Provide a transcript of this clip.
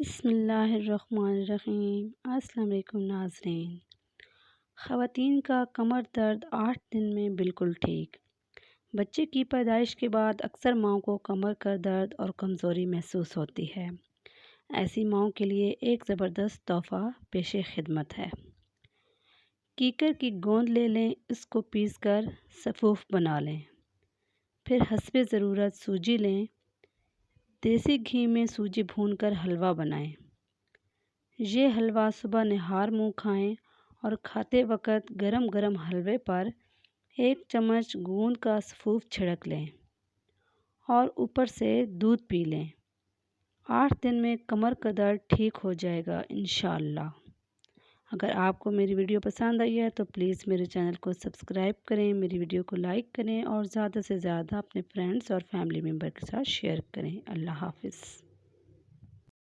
بسم اللہ الرحمن الرحیم۔ السلام علیکم ناظرین۔ خواتین کا کمر درد 8 دن میں بالکل ٹھیک۔ بچے کی پیدائش کے بعد اکثر ماؤں کو کمر کا درد اور کمزوری محسوس ہوتی ہے۔ ایسی ماؤں کے لیے ایک زبردست تحفہ پیش خدمت ہے۔ کیکر کی گوند لے لیں، اس کو پیس کر سفوف بنا لیں۔ پھر حسب ضرورت سوجی لیں۔ دیسی گھی میں سوجی بھون کر حلوہ بنائیں۔ یہ حلوہ صبح نہار منہ کھائیں اور کھاتے وقت گرم گرم حلوے پر 1 چمچ گوند کا سفوف چھڑک لیں اور اوپر سے دودھ پی لیں۔ 8 دن میں کمر کا درد ٹھیک ہو جائے گا انشاءاللہ۔ اگر آپ کو میری ویڈیو پسند آئی ہے تو پلیز میرے چینل کو سبسکرائب کریں، میری ویڈیو کو لائک کریں اور زیادہ سے زیادہ اپنے فرینڈز اور فیملی ممبر کے ساتھ شیئر کریں۔ اللہ حافظ۔